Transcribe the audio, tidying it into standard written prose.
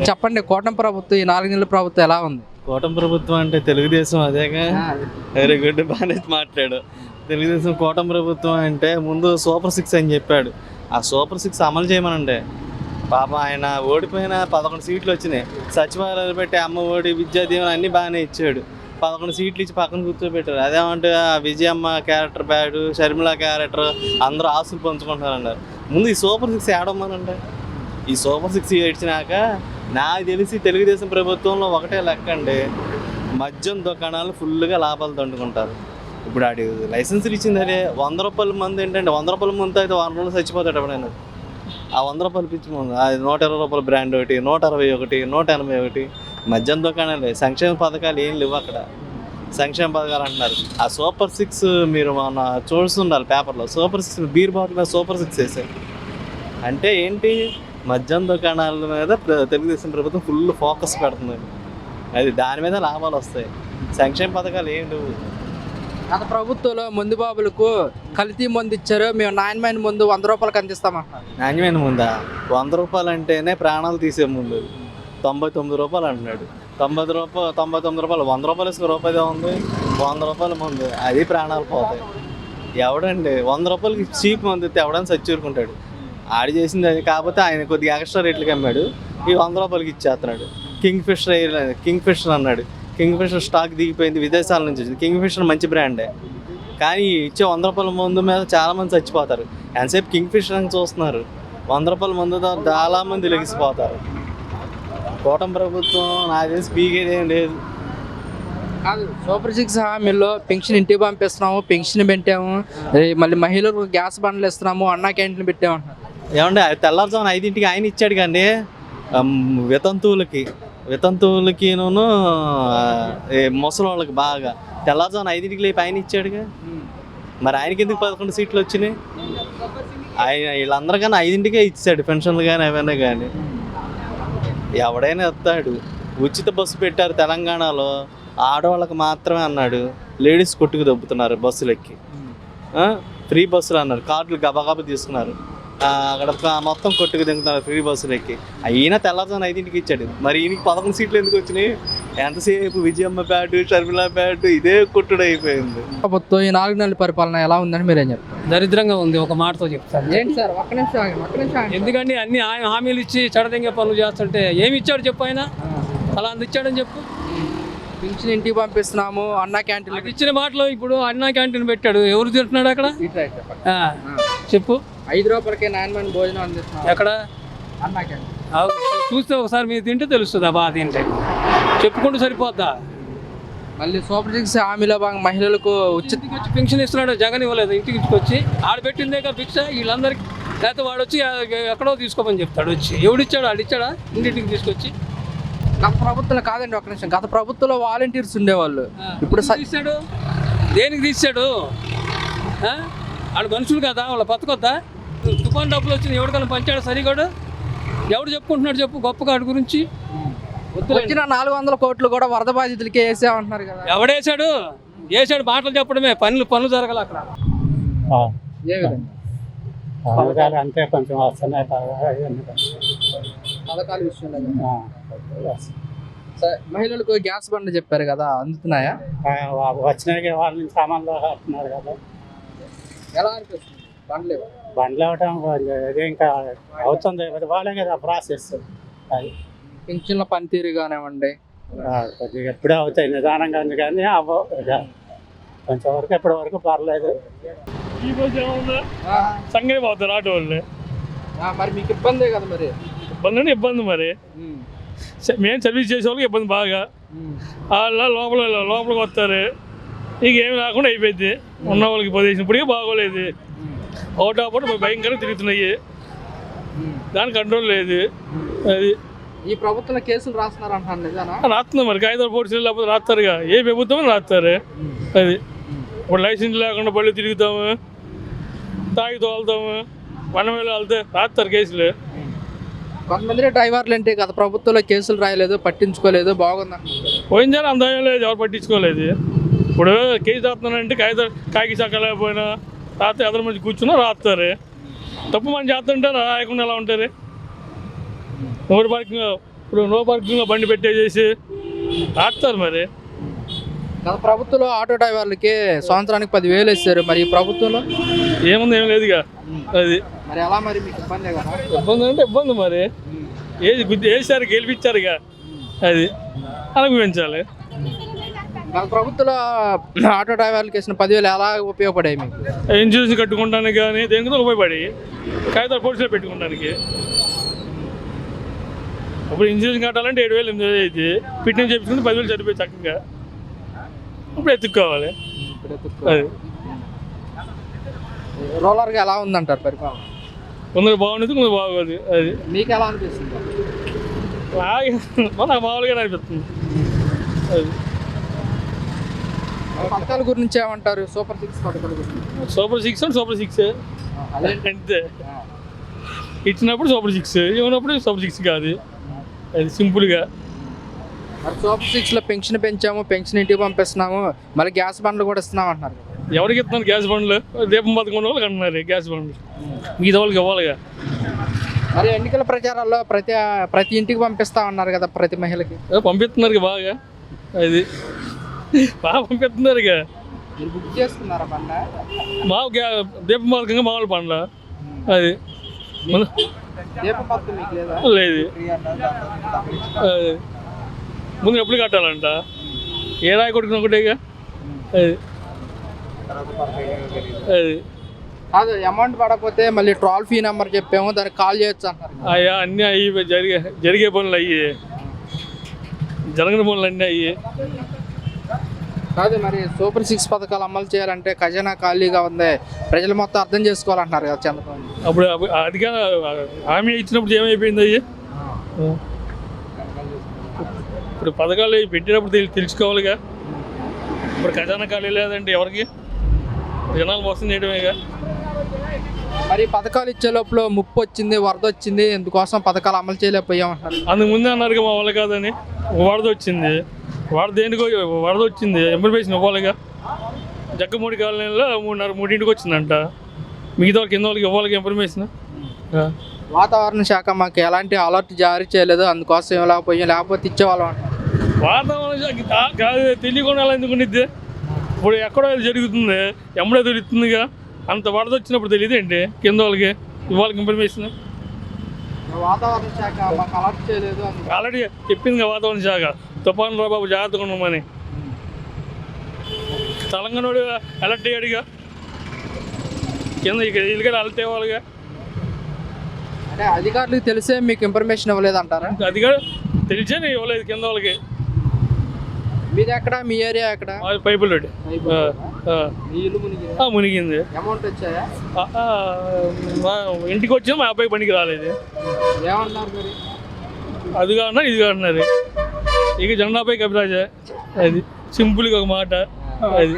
చెప్పండి కూటమి ప్రభుత్వం ఈ 4 నెలల ప్రభుత్వం ఎలా ఉంది? కూటమి ప్రభుత్వం అంటే తెలుగుదేశం అదేగా. వెరీ గుడ్, బాగానే మాట్లాడు. తెలుగుదేశం కూటమి ప్రభుత్వం అంటే ముందు సూపర్ 6 అని చెప్పాడు. ఆ సూపర్ 6 అమలు చేయమనండి. పాపం ఆయన ఓడిపోయిన 11 సీట్లు వచ్చినాయి. సచివాలయాలు పెట్టి అమ్మ ఒడి, విద్యా దీవెన అన్నీ బాగానే ఇచ్చాడు. 11 సీట్లు ఇచ్చి పక్కన కూర్చోబెట్టారు. అదేమంటే Vijayamma character bad, Sharmila character అందరూ ఆస్తులు పంచుకుంటున్నారన్నారు. ముందు ఈ సూపర్ 6 ఏడమ్మనండి. ఈ సూపర్ 6 ఏడ్చినాక నాకు తెలిసి తెలుగుదేశం ప్రభుత్వంలో ఒకటే లెక్క అండి, మద్యం దుకాణాలు ఫుల్గా లాభాలు దండుకుంటారు. ఇప్పుడు ఆడి లైసెన్సులు ఇచ్చింది అదే 100 రూపాయల మంది ఏంటంటే 100 రూపాయల మంది అయితే 100 రోజులు చచ్చిపోతాడు ఎవడైనా. ఆ 100 రూపాయలు పిచ్చి మంది అది 120 రూపాయల బ్రాండ్ ఒకటి, 161, 181 మద్యం దుకాణాలే. సంక్షేమ పథకాలు ఏం లేవు అక్కడ. సంక్షేమ పథకాలు అంటున్నారు. ఆ సూపర్ 6 మీరు మన చూస్తుండాలి పేపర్లో. సూపర్ 6 బీర్ బాటిల్ మీద సూపర్ 6 వేసాయి అంటే ఏంటి? మద్యం దుకాణాల మీద తెలుగుదేశం ప్రభుత్వం ఫుల్ ఫోకస్ పెడుతుంది. అది దాని మీద లాభాలు వస్తాయి. సంక్షేమ పథకాలు ఏం లేవు. గత ప్రభుత్వంలో మందు బాబులకు కల్తీ మందు ఇచ్చారు, మేము నాణ్యమైన ముందు 100 రూపాయలకి అందిస్తామంటారు. నాణ్యమైన ముందా? 100 రూపాయలు అంటేనే ప్రాణాలు తీసే ముందు. 99 రూపాయలు అంటున్నాడు. 99 రూపాయలు 100 రూపాయలు ఇసుక రూపాయలు ఉంది. 100 రూపాయల ముందు అది ప్రాణాలు పోతాయి. ఎవడండి 100 రూపాయలకి చీప్ మందు ఇస్తే ఎవడని చచ్చూరుకుంటాడు? ఆడి చేసింది అది. కాకపోతే ఆయన కొద్దిగా ఎక్స్ట్రా రేట్లకి అమ్మాడు. ఈ 100 రూపాయలకి ఇచ్చేస్తున్నాడు. కింగ్ ఫిషర్ అన్నాడు. కింగ్ ఫిషర్ స్టాక్ దిగిపోయింది, విదేశాల నుంచి వచ్చింది. కింగ్ ఫిషర్ మంచి బ్రాండే, కానీ ఇచ్చే 100 రూపాయల మందు మీద చాలామంది చచ్చిపోతారు. ఎంతసేపు కింగ్ ఫిషర్ అని చూస్తున్నారు. 100 రూపాయల మందుతో చాలామంది లెగిసిపోతారు. కూటమి ప్రభుత్వం నాకు తెలిసి పీకేది ఏం లేదు. కాదు, సూపర్ 6 హామీల్లో పెన్షన్ ఇంటికి పంపిస్తున్నాము, పెన్షన్ పెట్టాము, మళ్ళీ మహిళలకు గ్యాస్ బండ్లు ఇస్తున్నాము, అన్నా క్యాంటీన్ పెట్టామంటున్నారు. ఏమంటే తెల్లారుజామున 5ంటికి ఆయన ఇచ్చాడు కానీ వితంతువులకి ముసలి వాళ్ళకి బాగా తెల్లారుజామున 5ంటికి లేపి ఆయన ఇచ్చాడుగా. మరి ఆయనకి ఎందుకు 11 సీట్లు వచ్చినాయి? ఆయన వీళ్ళందరికన్నా 5ంటికే ఇచ్చాడు పెన్షన్లు కానీ అవన్నీ కానీ. ఎవడైనా వస్తాడు. ఉచిత బస్సు పెట్టారు తెలంగాణలో, ఆడవాళ్ళకి మాత్రమే అన్నాడు. లేడీస్ కొట్టుకు దొబ్బుతున్నారు బస్సులెక్కి. ఫ్రీ బస్సులు అన్నారు, కార్డులు గబగబా తీసుకున్నారు. అక్కడ మొత్తం కొట్టుకు దిగుతున్నారు ఫ్రీ బస్సులెక్కి. అయినా తెల్లారుజామున 5ంటికి ఇచ్చాడు. మరి ఈయనకి 11 సీట్లు ఎందుకు వచ్చినాయి? ఎంతసేపు విజయమ్మ బ్యాటు, షర్మిల బ్యాటు ఇదే కొట్టుడు అయిపోయింది. ప్రభుత్వం ఈ 4 నెలల పరిపాలన ఎలా ఉందని మీరేం చెప్తారు? దరిద్రంగా ఉంది, ఒక మాటతో చెప్తాను. ఏంటి సార్, ఒక్క నిమిషం. ఎందుకంటే అన్ని ఆయన హామీలు ఇచ్చి చెడదెంగే పనులు చేస్తుంటే ఏమి ఇచ్చాడు చెప్పు? ఆయన అలా అందించాడని చెప్పు. పెన్షన్ ఇంటికి పంపిస్తున్నాము, అన్నా క్యాంటీన్ ఇచ్చిన మాటలో ఇప్పుడు అన్నా క్యాంటీన్ పెట్టాడు. ఎవరు తింటున్నాడు అక్కడ చెప్పు? 5 రూపాయలకే నాణ్యమైన భోజనం అందిస్తున్నాం. ఎక్కడ? అన్నా క్యాంటీన్. చూస్తే ఒకసారి మీరు తింటే తెలుస్తుంది. బాగా తింటే చెప్పుకుంటూ సరిపోద్దా? మళ్ళీ సూపర్ 6 హామీలో భాగంగా మహిళలకు ఉచిత వచ్చి పెన్షన్ ఇస్తున్నాడు. జగన్ ఇవ్వలేదు. ఇంటికి వచ్చి ఆడ పెట్టిందే భిక్ష వీళ్ళందరికీ. లేకపోతే వాడు వచ్చి ఎక్కడో తీసుకోమని చెప్తాడు. వచ్చి ఎవడిచ్చాడు? ఆడిచ్చాడా ఇంటింటికి తీసుకొచ్చి? గత ప్రభుత్వంలో కాదండి, ఒక్క నిమిషం. గత ప్రభుత్వంలో వాలంటీర్స్ ఉండేవాళ్ళు. ఇప్పుడు తీసాడు. దేనికి తీసాడు? ఆడు మనుషులు కదా, వాళ్ళ బతకొద్దా? తుఫాన్ డబ్బులు వచ్చింది, ఎవరికైనా పంచాడు సరిగాడు? ఎవడు చెప్పుకుంటున్నాడు చెప్పు గొప్పగా ఆడి గురించి? వచ్చిన 400 కోట్లు కూడా వరద బాధితులకే వేసామంటున్నారు కదా. ఎవడేసాడు? వేసాడు మాటలు చెప్పడమే, పనులు జరగాలి అక్కడ. ఏ విధంగా? అంతే కొంచెం వస్తున్నాయి పథకాల విషయంలో మహిళలకు గ్యాస్ బండ్లు చెప్పారు కదా, అందుతున్నాయా? వచ్చినాయి వాళ్ళ నుంచి సామాన్లు కడుతున్నారు కదా. ఎలా అనిపిస్తుంది బండ్లు ఇవ్వటం? ఇంకా అవుతుంది వాళ్ళే కదా ప్రాసెస్. అది పెన్షన్ల పనితీరు కానివ్వండి, కొద్దిగా ఎప్పుడే అవుతాయి నిదానంగా ఉంది కానీ కొంచెం వరకు ఎప్పటి వరకు పర్లేదు. ఈ రోజు ఏమన్నా సంగతి పోతారు ఆటో వాళ్ళు. మరి మీకు ఇబ్బందే కదా. మరి ఇబ్బంది మరి మేము సర్వీస్ చేసే వాళ్ళకి ఇబ్బంది బాగా. వాళ్ళ లోపలికి వస్తారు, ఇక ఏమి రాకుండా అయిపోయింది. ఉన్న వాళ్ళకి పొజిషన్ప్పుడే బాగోలేదు. ఒకటప్పుడు భయంకరంగా తిరుగుతున్నాయి, దాని కంట్రోల్ లేదు. అది ఈ ప్రభుత్వంలో కేసులు రాస్తున్నారు అంటున్నాను. రాస్తున్నాం మరి, కాగితాలు పోటీసులు లేకపోతే రాస్తారుగా. ఏ ప్రభుత్వం రాస్తారు. అది ఇప్పుడు లైసెన్స్ లేకుండా బళ్ళు తిరుగుతాము, తాగి తోలుతాము, వనమేళ వెళ్తే రాస్తారు కేసులు. కొంతమంది డ్రైవర్లు అంటే గత ప్రభుత్వంలో కేసులు రాయలేదు, పట్టించుకోలేదు, బాగుందా? పోయించాలి అంత లేదు, ఎవరు పట్టించుకోలేదు. ఇప్పుడు కేసు రాస్తున్నారంటే కాకి చక్కలేకపోయినా రాత్రి ఎదురు మంచి కూర్చున్నా రాస్తారు. తప్పు మనం చేస్తుంటే రాయకుండా ఎలా ఉంటారు? ఎవరి పనికి ఇప్పుడు నో పార్కింగ్లో బండి పెట్టేసేసి ఆపుతారు మరి. గత ప్రభుత్వంలో ఆటో డ్రైవర్లకి సంవత్సరానికి 10,000 ఇస్తారు, మరి ఈ ప్రభుత్వంలో ఏముంది ఏం లేదుగా. అది మరి ఎలా మరి మీకు ఇబ్బందే కదా? ఇబ్బంది అంటే ఇబ్బంది మరి. వేసారు గెలిపించారుగా, అది అనుభవించాలి. గత ప్రభుత్వంలో ఆటో డ్రైవర్లకి వేసిన 10,000 ఎలా ఉపయోగపడాయి మీకు? ఇన్సూరెన్స్ కట్టుకోవడానికి కానీ దేనికి ఉపయోగపడి కాగితాలు పోలీసులో పెట్టుకోవడానికి. అప్పుడు ఇన్సూరెన్స్ కట్టాలంటే 7,000 8,000 అయితే ఫిట్నెస్ చేయించుకుంటే 10,000 సరిపోయి చక్కగా. ఇప్పుడు ఎత్తుక్కోవాలి. అది రోలర్గా ఎలా ఉందంటారు పరిపాలన? కొందరు బాగుండేది, కొందరు బాగోదు. అది మీకు ఎలా అనిపిస్తుంది? నాకు మామూలుగానే అనిపిస్తుంది. అది పథకాల గురించి ఏమంటారు? సూపర్ 6 పథకాల గురించి. సూపర్ 6 అంటే సూపర్ 6 అంతే. ఇచ్చినప్పుడు సూపర్ 6, ఇవ్వనప్పుడు సూపర్ 6 కాదు. అది సింపుల్గా. మరి సూపర్ 6లో పెన్షన్ పెంచాము, పెన్షన్ ఇంటికి పంపిస్తున్నాము, మళ్ళీ గ్యాస్ బండ్లు కూడా ఇస్తున్నాం అంటున్నారు. ఎవరికి ఇస్తున్నారు గ్యాస్ బండ్లు? దీపం పథకం ఉన్న వాళ్ళకి అంటున్నారు గ్యాస్ బండ్లు, మిగతా వాళ్ళకి ఇవ్వాలిగా. మరి ఎన్నికల ప్రచారాల్లో ప్రతి ఇంటికి పంపిస్తామన్నారు కదా, ప్రతి మహిళకి పంపిస్తున్నారు బాగా. అది బాగా పంపిస్తున్నారు. మీరు బుక్ చేసుకున్నారా బండ? మా దీపం పథకంగా మామూలు పండ్ల. అది దీపం పథకం మీకు లేదా? లేదు. అది ముందు ఎప్పుడు కట్టాలంట? ఏ రాయి కొట్టుకుని ఒకటేగా. అది అది కాదు, అమౌంట్ పడకపోతే మళ్ళీ టోల్ ఫ్రీ నెంబర్ చెప్పాము, దానికి కాల్ చేయొచ్చు అంటారు. అయ్యా అన్నీ అయ్యి జరిగే పనులు అయ్యి, జరగని పనులు అన్నీ అయ్యి. కాదు, మరి సూపర్ 6 పథకాలు అమలు చేయాలంటే ఖజానా ఖాళీగా ఉంది, ప్రజలు మొత్తం అర్థం చేసుకోవాలంటున్నారు కదా చంద్రబాబు. అప్పుడు అదిగా హామీ ఇచ్చినప్పుడు ఏమైపోయింది అయ్యి? ఇప్పుడు పథకాలు పెట్టినప్పుడు తెలుసుకోవాలిగా. ఇప్పుడు ఖజానా ఖాళీ లేదంటే ఎవరికి? జనాలు మోసం చేయడమేగా. మరి పథకాలు ఇచ్చే లోపల ముప్పు వచ్చింది, వరద వచ్చింది, ఎందుకోసం పథకాలు అమలు చేయలేకపోయామంటారు. అందుకు ముందే అన్నారు మా వాళ్ళు కాదని. వరద వచ్చింది, వరద వచ్చింది, ఇన్ఫర్మేషన్ ఇవ్వాలిగా. జగ్గమూడి కాలనీలో 3:30 వచ్చిందంట, మిగతా వాళ్ళకి కింద వాళ్ళకి ఇవ్వాలి ఇన్ఫర్మేషన్. వాతావరణ శాఖ మాకు ఎలాంటి అలర్ట్ జారీ చేయలేదు, అందుకోసం ఇవ్వలేకపోయాం, లేకపోతే ఇచ్చేవాళ్ళం అంటారు. వాతావరణ శాఖ కాదు, తెలియకుండా ఎలా ఎందుకు ఉండిద్ది? ఇప్పుడు ఎక్కడో జరుగుతుంది, ఎమ్మడే తెలుస్తుందిగా. అంత వరద వచ్చినప్పుడు తెలియదు ఏంటి కింద వాళ్ళకి ఇవ్వాలి ఇన్ఫర్మేషన్? వాతావరణ శాఖ మాకు అలర్ట్ చేయలేదు, ఆల్రెడీ చెప్పింది కదా వాతావరణ శాఖ, తుఫాను రా బాబు జాగ్రత్తగా ఉన్నామని. తెలంగాణ అలర్ట్ అయ్యాడుగా, కింద ఇల్లుగా అలర్ట్ అయ్యేవాళ్ళుగా. అంటే అధికారులకు తెలిసే మీకు ఇన్ఫర్మేషన్ ఇవ్వలేదు అంటారా? అదిగా తెలిసే నేను ఇవ్వలేదు కింద వాళ్ళకి. మీది ఎక్కడ, మీ ఏరియా ఎక్కడ? పైపుల్ రోడ్ మీ ఇల్లు మునిగింది? మునిగింది. అమౌంట్ వచ్చాయా? ఇంటికి వచ్చినా మా అబ్బాయి పనికి రాలేదు. ఏమన్నారు మరి? అది కాదన్నారు, ఇది కాదన్నారు. ఇక జెండాపై కవిరాజే. అది సింపుల్గా ఒక మాట. అది